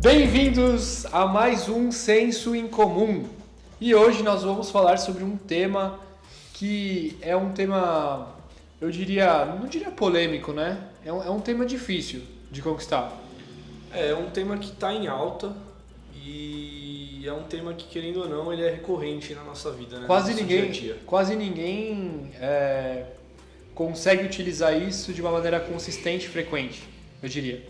Bem-vindos a mais um Senso em Comum. E hoje nós vamos falar sobre um tema que é um tema, não diria polêmico, né? É um tema difícil de conquistar. É um tema que está em alta e é um tema que, querendo ou não, ele é recorrente na nossa vida, né? Quase no nosso ninguém, dia a dia. quase ninguém consegue utilizar isso de uma maneira consistente e frequente, eu diria.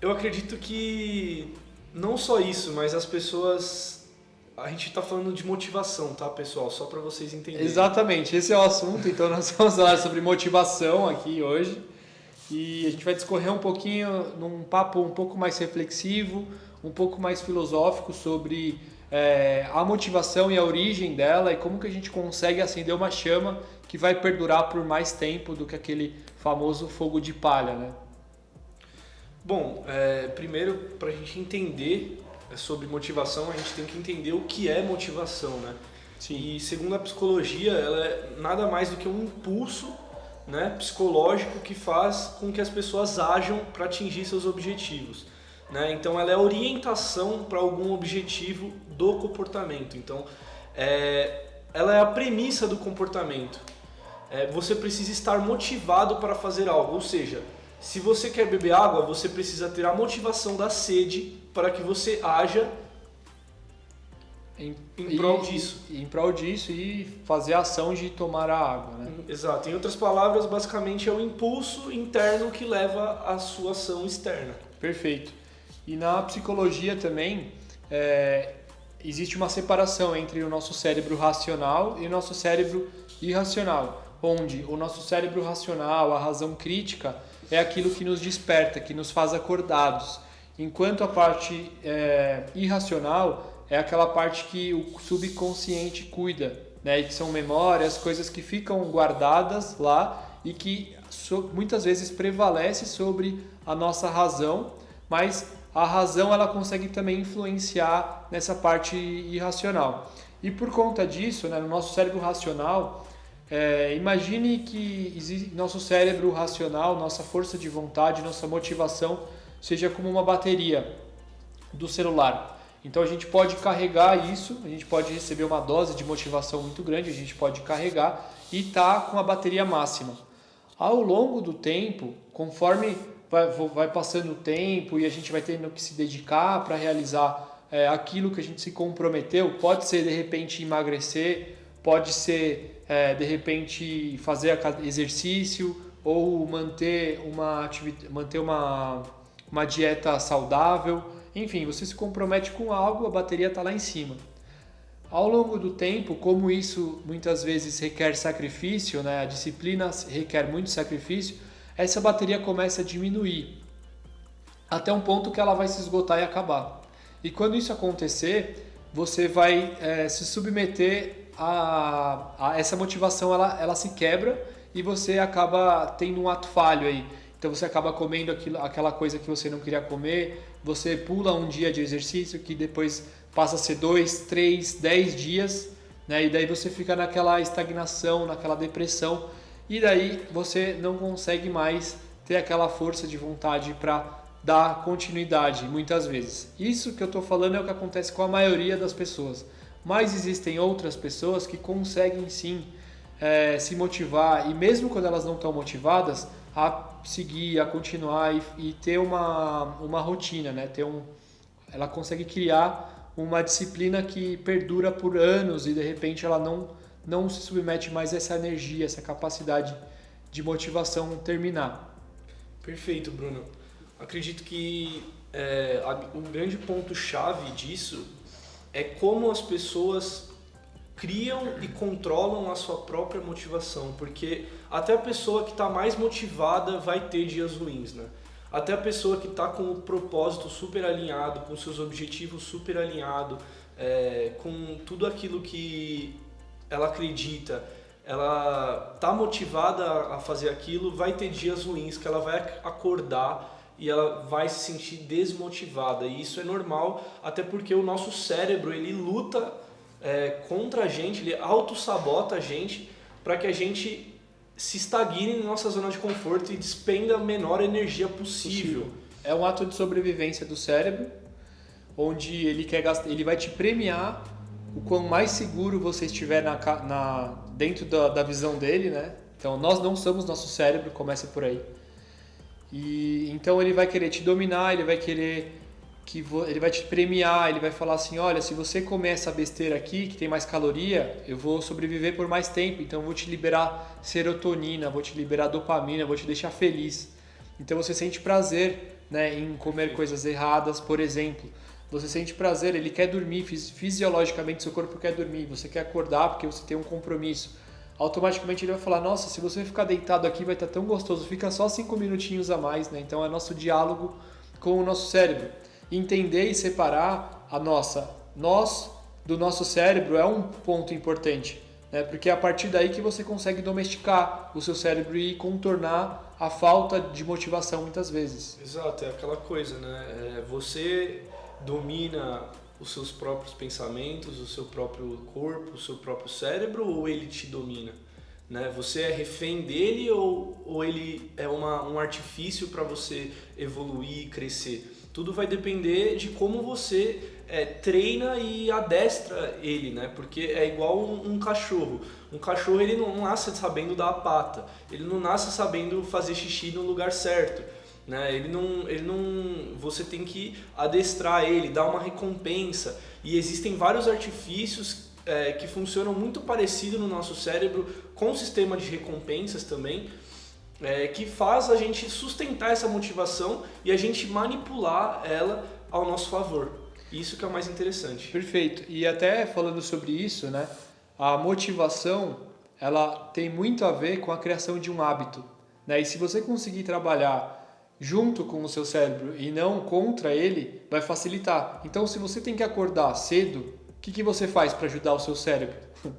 Eu acredito que não só isso, mas as pessoas... A gente está falando de motivação, tá, pessoal? Só para vocês entenderem. Exatamente, esse é o assunto, então nós vamos falar sobre motivação aqui hoje. E a gente vai discorrer um pouquinho num papo um pouco mais reflexivo, um pouco mais filosófico sobre a motivação e a origem dela e como que a gente consegue acender uma chama que vai perdurar por mais tempo do que aquele famoso fogo de palha, né? Bom, primeiro, para a gente entender sobre motivação, a gente tem que entender o que é motivação, né? Sim. E segundo a psicologia, ela é nada mais do que um impulso, né, psicológico que faz com que as pessoas ajam para atingir seus objetivos, né? Então ela é orientação para algum objetivo do comportamento. Então ela é a premissa do comportamento. Você precisa estar motivado para fazer algo, ou seja, se você quer beber água, você precisa ter a motivação da sede para que você haja em prol disso. Em prol disso e fazer a ação de tomar a água, né? Exato. Em outras palavras, basicamente é o impulso interno que leva à sua ação externa. Perfeito. E na psicologia também existe uma separação entre o nosso cérebro racional e o nosso cérebro irracional, onde o nosso cérebro racional, a razão crítica, é aquilo que nos desperta, que nos faz acordados, enquanto a parte irracional é aquela parte que o subconsciente cuida, né? E que são memórias, coisas que ficam guardadas lá e que muitas vezes prevalece sobre a nossa razão, mas a razão ela consegue também influenciar nessa parte irracional. E por conta disso, né, no nosso cérebro racional, imagine que nosso cérebro racional, nossa força de vontade, nossa motivação seja como uma bateria do celular. Então a gente pode carregar isso, a gente pode receber uma dose de motivação muito grande, a gente pode carregar e tá com a bateria máxima. Ao longo do tempo, conforme vai passando o tempo e a gente vai tendo que se dedicar para realizar aquilo que a gente se comprometeu, pode ser de repente emagrecer, pode ser de repente fazer exercício ou manter uma dieta saudável. Enfim, você se compromete com algo, a bateria está lá em cima. Ao longo do tempo, como isso muitas vezes requer sacrifício, né? A disciplina requer muito sacrifício, essa bateria começa a diminuir, até um ponto que ela vai se esgotar e acabar. E quando isso acontecer, você vai se submeter a essa motivação, ela se quebra e você acaba tendo um ato falho aí. Então você acaba comendo aquela coisa que você não queria comer, você pula um dia de exercício que depois passa a ser 2, 3, 10 dias, né? E daí você fica naquela estagnação, naquela depressão, e daí você não consegue mais ter aquela força de vontade para dar continuidade, muitas vezes. Isso que eu estou falando é o que acontece com a maioria das pessoas, mas existem outras pessoas que conseguem sim se motivar, e mesmo quando elas não estão motivadas, a seguir, a continuar e ter uma rotina, né? Ela consegue criar uma disciplina que perdura por anos e de repente ela não se submete mais a essa energia, essa capacidade de motivação terminar. Perfeito, Bruno. Acredito que o grande ponto-chave disso é como as pessoas criam e controlam a sua própria motivação, porque até a pessoa que está mais motivada vai ter dias ruins, né? Até a pessoa que está com o propósito super alinhado, com seus objetivos super alinhado, com tudo aquilo que ela acredita, ela está motivada a fazer aquilo, vai ter dias ruins que ela vai acordar e ela vai se sentir desmotivada, e isso é normal, até porque o nosso cérebro ele luta contra a gente, ele autossabota a gente para que a gente se estagne na nossa zona de conforto e despenda a menor energia possível. É um ato de sobrevivência do cérebro, onde ele vai te premiar o quão mais seguro você estiver dentro da visão dele, né? Então nós não somos nosso cérebro, começa por aí. E então ele vai querer te dominar, ele vai querer ele vai te premiar, ele vai falar assim, olha, se você comer essa besteira aqui, que tem mais caloria, eu vou sobreviver por mais tempo, então eu vou te liberar serotonina, vou te liberar dopamina, vou te deixar feliz. Então você sente prazer, né, em comer coisas erradas, por exemplo. Você sente prazer, ele quer dormir, fisiologicamente seu corpo quer dormir, você quer acordar porque você tem um compromisso. Automaticamente ele vai falar, nossa, se você ficar deitado aqui vai estar tão gostoso, fica só 5 minutinhos a mais, né? Então é nosso diálogo com o nosso cérebro. Entender e separar nós do nosso cérebro é um ponto importante, né? Porque é a partir daí que você consegue domesticar o seu cérebro e contornar a falta de motivação muitas vezes. Exato, é aquela coisa, né? Você domina os seus próprios pensamentos, o seu próprio corpo, o seu próprio cérebro, ou ele te domina? Né? Você é refém dele ou ele é um artifício para você evoluir e crescer? Tudo vai depender de como você treina e adestra ele, né? Porque é igual um cachorro. Um cachorro ele não nasce sabendo dar a pata, ele não nasce sabendo fazer xixi no lugar certo. Né? Você tem que adestrar ele, dar uma recompensa, e existem vários artifícios que funcionam muito parecido no nosso cérebro com o sistema de recompensas também, que faz a gente sustentar essa motivação e a gente manipular ela ao nosso favor. Isso que é o mais interessante. Perfeito. E até falando sobre isso, né, a motivação ela tem muito a ver com a criação de um hábito, né? E se você conseguir trabalhar junto com o seu cérebro e não contra ele, vai facilitar. Então, se você tem que acordar cedo, o que você faz para ajudar o seu cérebro,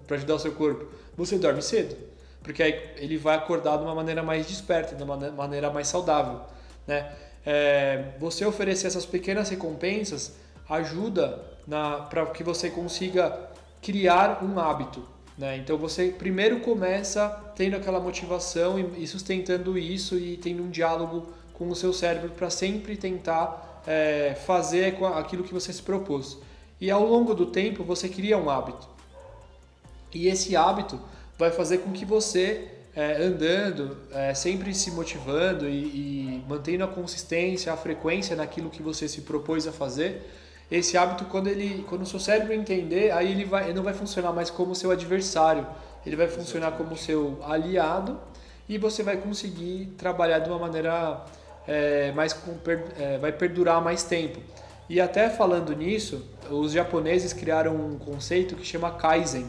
para ajudar o seu corpo? Você dorme cedo, porque aí ele vai acordar de uma maneira mais desperta, de uma maneira mais saudável, né? Você oferecer essas pequenas recompensas ajuda para que você consiga criar um hábito, né? Então você primeiro começa tendo aquela motivação e sustentando isso e tendo um diálogo com o seu cérebro para sempre tentar fazer aquilo que você se propôs. E ao longo do tempo você cria um hábito. E esse hábito vai fazer com que você, andando, sempre se motivando e mantendo a consistência, a frequência naquilo que você se propôs a fazer, esse hábito, quando o seu cérebro entender, aí ele não vai funcionar mais como seu adversário, ele vai funcionar como seu aliado e você vai conseguir trabalhar de uma maneira vai perdurar mais tempo. E até falando nisso, os japoneses criaram um conceito que chama Kaizen.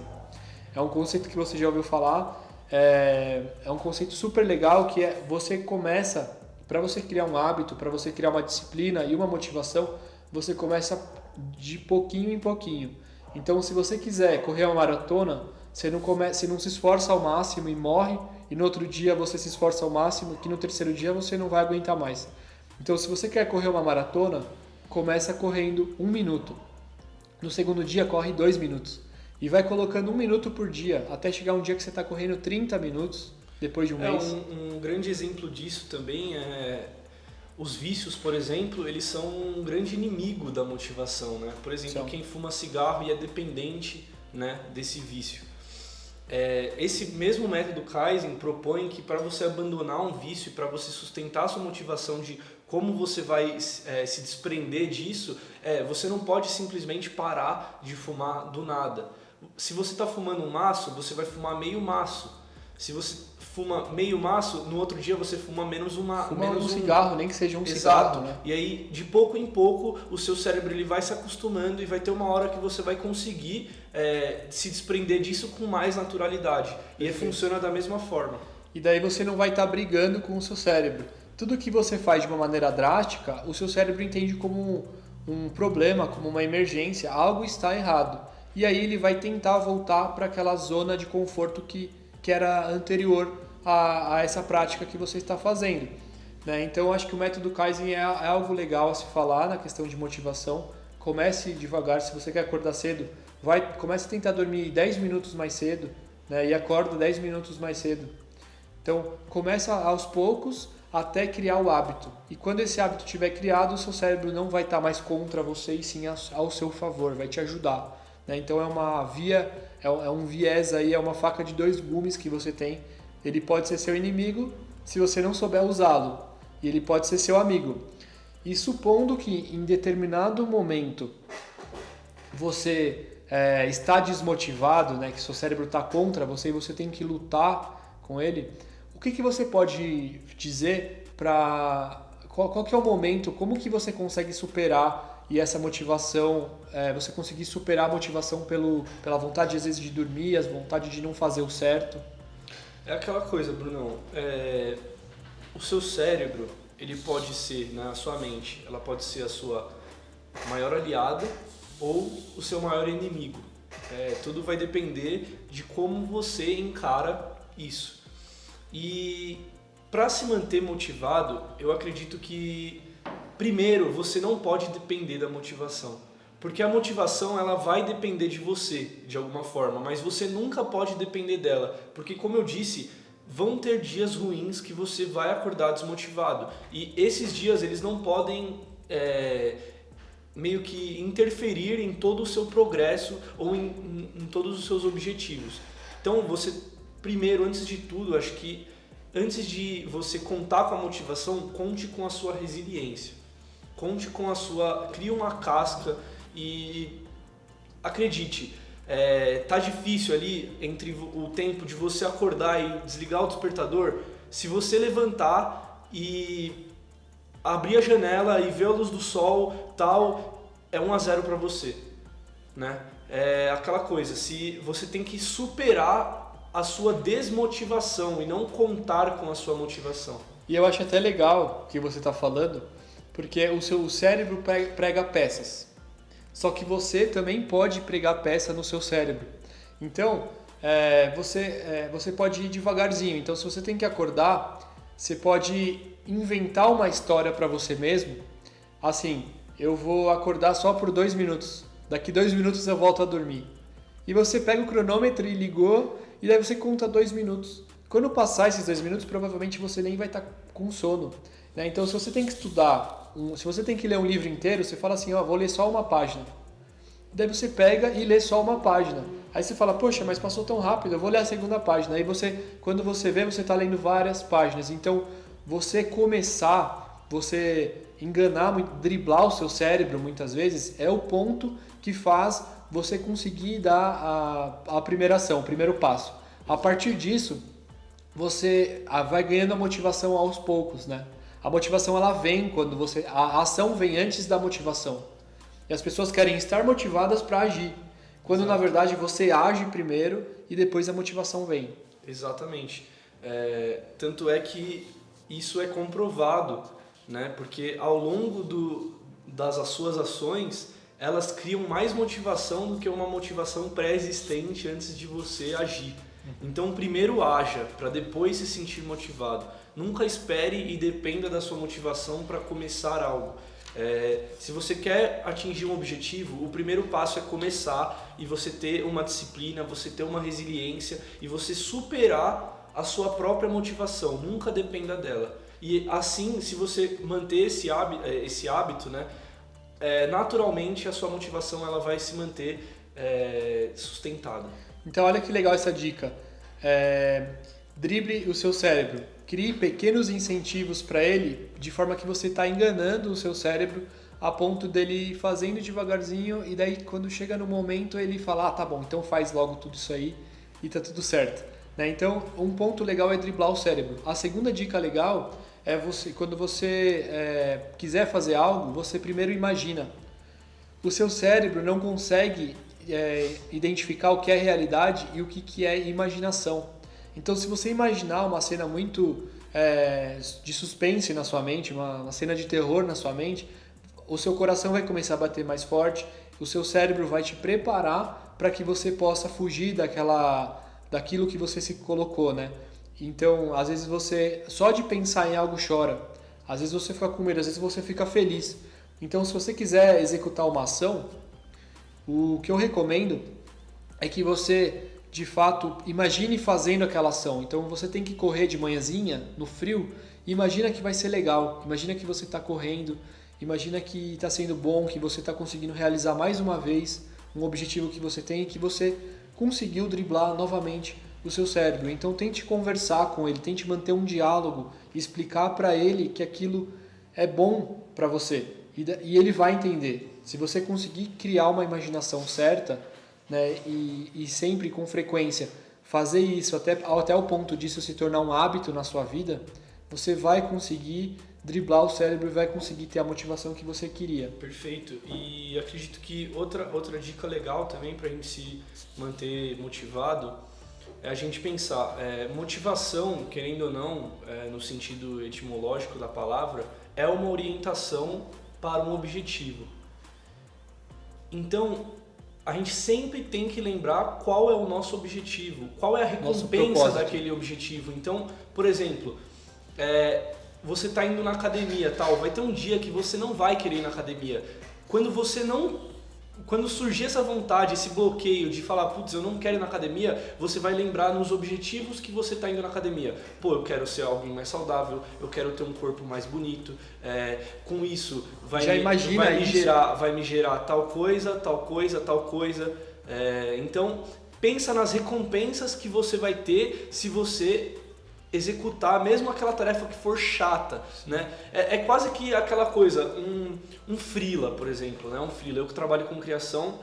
É um conceito que você já ouviu falar, é um conceito super legal que você começa, para você criar um hábito, para você criar uma disciplina e uma motivação, você começa de pouquinho em pouquinho. Então, se você quiser correr uma maratona, você não se esforça ao máximo e morre, e no outro dia você se esforça ao máximo, que no terceiro dia você não vai aguentar mais. Então, se você quer correr uma maratona, começa correndo 1 minuto. No segundo dia, corre 2 minutos. E vai colocando 1 minuto por dia, até chegar um dia que você está correndo 30 minutos, depois de um mês. Um grande exemplo disso também é... Os vícios, por exemplo, eles são um grande inimigo da motivação, né? Por exemplo, quem fuma cigarro e é dependente, né, desse vício. Esse mesmo método Kaizen propõe que para você abandonar um vício, para você sustentar a sua motivação de como você vai se desprender disso, você não pode simplesmente parar de fumar do nada. Se você está fumando um maço, você vai fumar meio maço. Se você fuma meio maço, no outro dia você fuma menos um cigarro, nem que seja um cigarro, né? E aí, de pouco em pouco, o seu cérebro ele vai se acostumando e vai ter uma hora que você vai conseguir se desprender disso com mais naturalidade. E funciona da mesma forma. E daí você não vai estar brigando com o seu cérebro. Tudo que você faz de uma maneira drástica, o seu cérebro entende como um problema, como uma emergência, algo está errado. E aí ele vai tentar voltar para aquela zona de conforto que era anterior a essa prática que você está fazendo, né? Então eu acho que o método Kaizen é algo legal a se falar na questão de motivação. Comece devagar, se você quer acordar cedo, comece a tentar dormir 10 minutos mais cedo, né? E acorda 10 minutos mais cedo. Então começa aos poucos, até criar o hábito. E quando esse hábito estiver criado, o seu cérebro não vai estar mais contra você e sim ao seu favor, vai te ajudar. Né? Então é uma via, é um viés aí, é uma faca de dois gumes que você tem. Ele pode ser seu inimigo se você não souber usá-lo, e ele pode ser seu amigo. E supondo que em determinado momento você está desmotivado, né, que seu cérebro está contra você e você tem que lutar com ele, o que você pode dizer para... Qual que é o momento, como que você consegue superar e essa motivação, você conseguir superar a motivação pela vontade às vezes de dormir, a vontade de não fazer o certo? É aquela coisa, Brunão, o seu cérebro, ele pode ser, na sua mente, ela pode ser a sua maior aliada ou o seu maior inimigo. Tudo vai depender de como você encara isso. E para se manter motivado, eu acredito que, primeiro, você não pode depender da motivação. Porque a motivação ela vai depender de você, de alguma forma, mas você nunca pode depender dela. Porque, como eu disse, vão ter dias ruins que você vai acordar desmotivado. E esses dias eles não podem meio que interferir em todo o seu progresso ou em todos os seus objetivos. Então, você, primeiro, antes de tudo, acho que antes de você contar com a motivação, conte com a sua resiliência. Conte com a sua... Crie uma casca e acredite, tá difícil ali entre o tempo de você acordar e desligar o despertador. Se você levantar e abrir a janela e ver a luz do sol, tal, é 1-0 para você, né? É aquela coisa, se você tem que superar a sua desmotivação e não contar com a sua motivação. E eu acho até legal o que você está falando, porque o seu cérebro prega peças. Só que você também pode pregar peça no seu cérebro. Então, você pode ir devagarzinho. Então, se você tem que acordar, você pode inventar uma história para você mesmo. Assim, eu vou acordar só por 2 minutos. Daqui 2 minutos eu volto a dormir. E você pega o cronômetro e ligou, e daí você conta 2 minutos. Quando passar esses 2 minutos, provavelmente você nem vai estar com sono. Né? Então, se você tem que estudar, se você tem que ler um livro inteiro, você fala assim, vou ler só uma página. Daí você pega e lê só uma página. Aí você fala, poxa, mas passou tão rápido, eu vou ler a segunda página. Aí quando você vê, você está lendo várias páginas. Então, você começar, você enganar, driblar o seu cérebro muitas vezes, é o ponto que faz você conseguir dar a primeira ação, o primeiro passo. A partir disso, você vai ganhando a motivação aos poucos, né? A motivação ela vem quando a ação vem antes da motivação. E as pessoas querem estar motivadas para agir, quando Exato. Na verdade você age primeiro e depois a motivação vem. Exatamente. Tanto é que isso é comprovado, né? Porque ao longo das suas ações, elas criam mais motivação do que uma motivação pré-existente antes de você agir. Então, primeiro haja, para depois se sentir motivado. Nunca espere e dependa da sua motivação para começar algo. Se você quer atingir um objetivo, o primeiro passo é começar e você ter uma disciplina, você ter uma resiliência e você superar a sua própria motivação. Nunca dependa dela. E assim, se você manter esse hábito, né, naturalmente a sua motivação ela vai se manter sustentada. Então olha que legal essa dica. Drible o seu cérebro. Crie pequenos incentivos para ele, de forma que você está enganando o seu cérebro a ponto dele ir fazendo devagarzinho e daí quando chega no momento ele fala, tá bom, então faz logo tudo isso aí e tá tudo certo. Né? Então um ponto legal é driblar o cérebro. A segunda dica legal é quando você quiser fazer algo, você primeiro imagina. O seu cérebro não consegue identificar o que é realidade e o que é imaginação. Então, se você imaginar uma cena muito de suspense na sua mente, uma cena de terror na sua mente, o seu coração vai começar a bater mais forte, o seu cérebro vai te preparar para que você possa fugir daquilo que você se colocou, né? Então, às vezes você, só de pensar em algo chora, às vezes você fica com medo, às vezes você fica feliz. Então, se você quiser executar uma ação, o que eu recomendo é que você, de fato, imagine fazendo aquela ação. Então, você tem que correr de manhãzinha, no frio, Imagina que vai ser legal, imagina que você está correndo, imagina que está sendo bom, que você está conseguindo realizar mais uma vez um objetivo que você tem e que você conseguiu driblar novamente o seu cérebro. Então tente conversar com ele, tente manter um diálogo, explicar para ele que aquilo é bom para você e ele vai entender. Se você conseguir criar uma imaginação certa, né, e sempre com frequência fazer isso até o ponto disso se tornar um hábito na sua vida, você vai conseguir driblar o cérebro e vai conseguir ter a motivação que você queria. Perfeito. E acredito que outra dica legal também para a gente se manter motivado é a gente pensar, motivação, querendo ou não, no sentido etimológico da palavra, é uma orientação para um objetivo. Então, a gente sempre tem que lembrar qual é o nosso objetivo, qual é a recompensa daquele objetivo. Então, por exemplo, você está indo na academia, tal, vai ter um dia que você não vai querer ir na academia. Quando surgir essa vontade, esse bloqueio de falar, putz, eu não quero ir na academia, você vai lembrar nos objetivos que você está indo na academia. Pô, eu quero ser alguém mais saudável, eu quero ter um corpo mais bonito, com isso vai me gerar tal coisa. Então, pensa nas recompensas que você vai ter se você executar mesmo aquela tarefa que for chata, né? É quase que aquela coisa, um freela, por exemplo, né? Um freela, eu que trabalho com criação,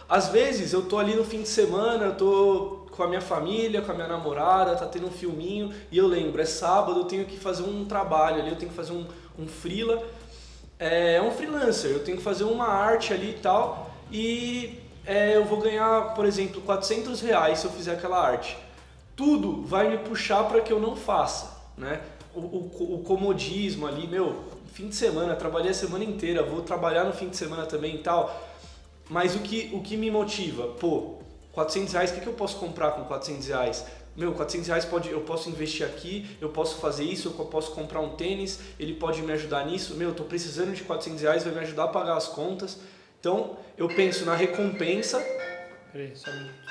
às vezes eu tô ali no fim de semana, eu tô com a minha família, com a minha namorada, tá tendo um filminho e eu lembro, é sábado, eu tenho que fazer um trabalho ali, eu tenho que fazer um freela, um freelancer, eu tenho que fazer uma arte ali e tal, e eu vou ganhar, por exemplo, R$400 se eu fizer aquela arte. Tudo vai me puxar para que eu não faça, né? O comodismo ali, fim de semana, trabalhei a semana inteira, vou trabalhar no fim de semana também e tal. Mas o que me motiva? Pô, R$400, o que eu posso comprar com R$400? R$400 eu posso investir aqui, eu posso fazer isso, eu posso comprar um tênis, ele pode me ajudar nisso. Eu tô precisando de R$400, vai me ajudar a pagar as contas. Então, eu penso na recompensa. Peraí, só um minuto.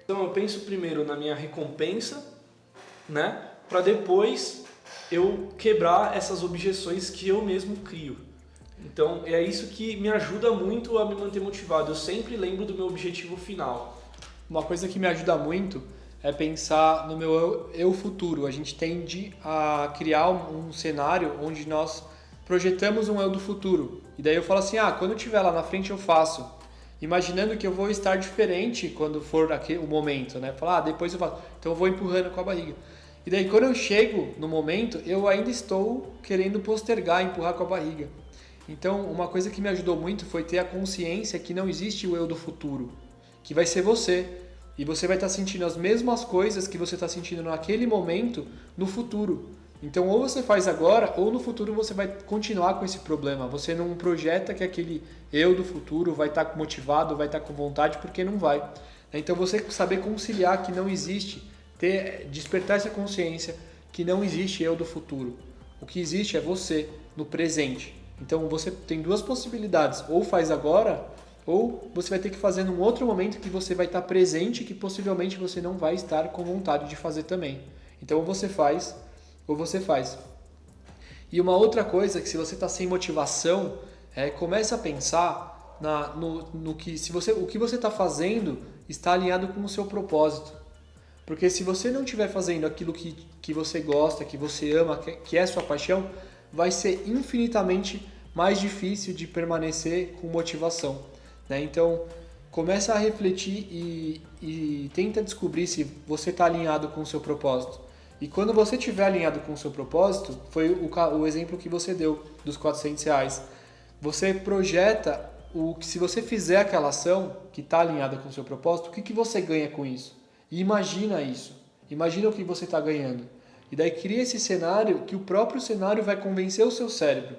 Então eu penso primeiro na minha recompensa, né, para depois eu quebrar essas objeções que eu mesmo crio. Então é isso que me ajuda muito a me manter motivado. Eu sempre lembro do meu objetivo final. Uma coisa que me ajuda muito é pensar no meu eu futuro. A gente tende a criar um cenário onde nós projetamos um eu do futuro. E daí eu falo assim, quando eu estiver lá na frente eu faço. Imaginando que eu vou estar diferente quando for o momento, né? Falar, depois eu faço. Então eu vou empurrando com a barriga. E daí quando eu chego no momento, eu ainda estou querendo postergar, empurrar com a barriga. Então uma coisa que me ajudou muito foi ter a consciência que não existe o eu do futuro, que vai ser você. E você vai estar sentindo as mesmas coisas que você está sentindo naquele momento no futuro. Então ou você faz agora ou no futuro você vai continuar com esse problema. Você não projeta que aquele eu do futuro vai estar motivado, vai estar com vontade, porque não vai. Então você saber conciliar que não existe, despertar essa consciência que não existe eu do futuro. O que existe é você no presente. Então você tem duas possibilidades, ou faz agora, ou você vai ter que fazer num outro momento que você vai estar presente, que possivelmente você não vai estar com vontade de fazer também. Então ou você faz, ou você faz. E uma outra coisa que se você está sem motivação, comece a pensar no que o que você está fazendo está alinhado com o seu propósito. Porque se você não estiver fazendo aquilo que você gosta, que você ama, que é sua paixão, vai ser infinitamente mais difícil de permanecer com motivação, né? Então, começa a refletir e tenta descobrir se você está alinhado com o seu propósito. E quando você estiver alinhado com o seu propósito, foi o exemplo que você deu dos R$400. Você projeta se você fizer aquela ação que está alinhada com o seu propósito, o que você ganha com isso? E imagina isso. Imagina o que você está ganhando. E daí cria esse cenário que o próprio cenário vai convencer o seu cérebro.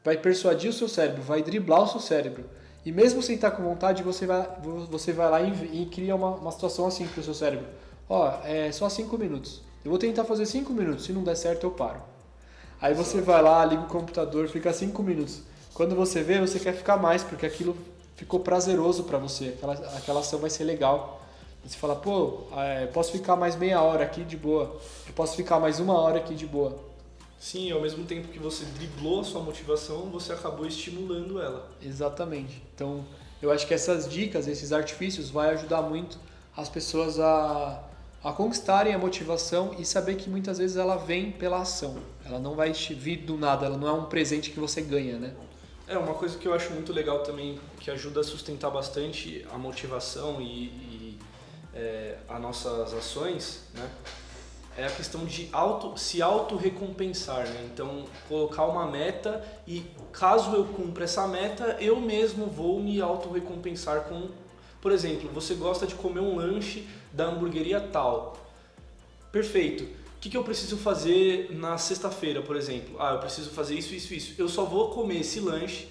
Vai persuadir o seu cérebro, vai driblar o seu cérebro. E mesmo sem estar com vontade, você vai lá e cria uma situação assim para o seu cérebro. É só 5 minutos. Eu vou tentar fazer 5 minutos, se não der certo eu paro. Aí você vai lá, liga o computador, fica 5 minutos. Quando você vê, você quer ficar mais, porque aquilo ficou prazeroso para você, aquela ação vai ser legal. Você fala, pô, eu posso ficar mais meia hora aqui de boa, eu posso ficar mais 1 hora aqui de boa. Sim, ao mesmo tempo que você driblou a sua motivação, você acabou estimulando ela. Exatamente. Então, eu acho que essas dicas, esses artifícios, vai ajudar muito as pessoas a conquistarem a motivação e saber que muitas vezes ela vem pela ação. Ela não vai vir do nada, ela não é um presente que você ganha, né? Uma coisa que eu acho muito legal também, que ajuda a sustentar bastante a motivação e as nossas ações, né? É a questão de se auto-recompensar, né? Então, colocar uma meta e, caso eu cumpra essa meta, eu mesmo vou me auto-recompensar com... Por exemplo, você gosta de comer um lanche da hamburgueria tal. Perfeito. O que eu preciso fazer na sexta-feira, por exemplo? Eu preciso fazer isso, isso, isso. Eu só vou comer esse lanche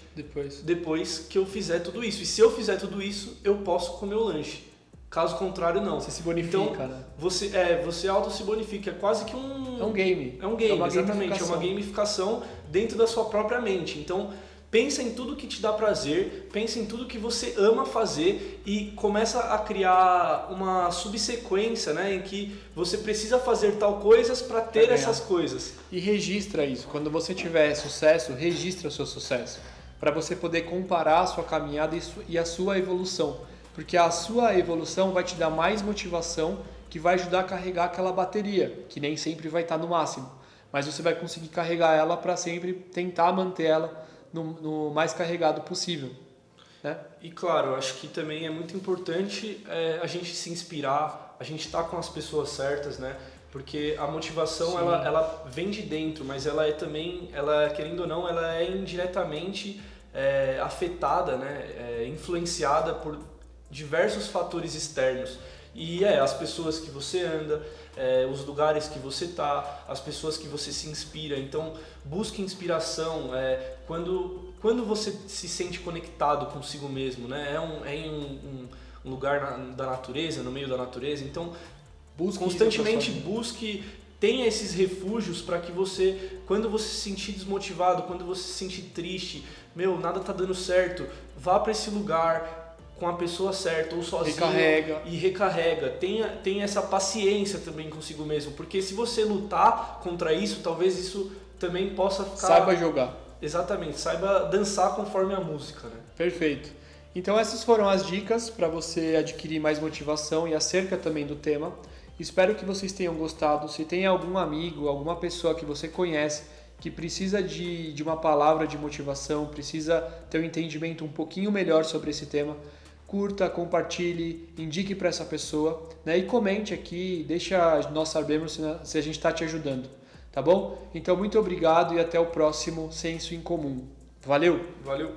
depois que eu fizer tudo isso. E se eu fizer tudo isso, eu posso comer o lanche. Caso contrário, não. Você se bonifica, então, né? Você auto se bonifica. É quase que um... É um game. É um game, uma exatamente. É uma gamificação dentro da sua própria mente. Então, pensa em tudo que te dá prazer, pensa em tudo que você ama fazer e começa a criar uma subsequência, né, em que você precisa fazer tal coisas para ter essas coisas. E registra isso. Quando você tiver sucesso, registra o seu sucesso, para você poder comparar a sua caminhada e a sua evolução. Porque a sua evolução vai te dar mais motivação, que vai ajudar a carregar aquela bateria, que nem sempre vai estar no máximo. Mas você vai conseguir carregar ela para sempre tentar manter ela no mais carregado possível, né? E claro, acho que também é muito importante a gente se inspirar, a gente estar com as pessoas certas, né? Porque a motivação ela vem de dentro, mas ela é também, querendo ou não, ela é indiretamente afetada, né? Influenciada por diversos fatores externos. E as pessoas que você anda, os lugares que você tá, as pessoas que você se inspira. Então, busque inspiração quando você se sente conectado consigo mesmo, né? É em um lugar da natureza, no meio da natureza. Então, constantemente busque, tenha esses refúgios para que você, quando você se sentir desmotivado, quando você se sentir triste, nada tá dando certo, vá para esse lugar com a pessoa certa ou sozinho e recarrega. Tenha essa paciência também consigo mesmo, porque se você lutar contra isso, talvez isso também possa ficar... Saiba jogar. Exatamente, saiba dançar conforme a música, né? Perfeito. Então essas foram as dicas para você adquirir mais motivação e acerca também do tema. Espero que vocês tenham gostado. Se tem algum amigo, alguma pessoa que você conhece que precisa de uma palavra de motivação, precisa ter um entendimento um pouquinho melhor sobre esse tema, curta, compartilhe, indique para essa pessoa, né? E comente aqui, deixa nós sabermos se a gente está te ajudando, tá bom? Então muito obrigado e até o próximo Senso em Comum. Valeu! Valeu!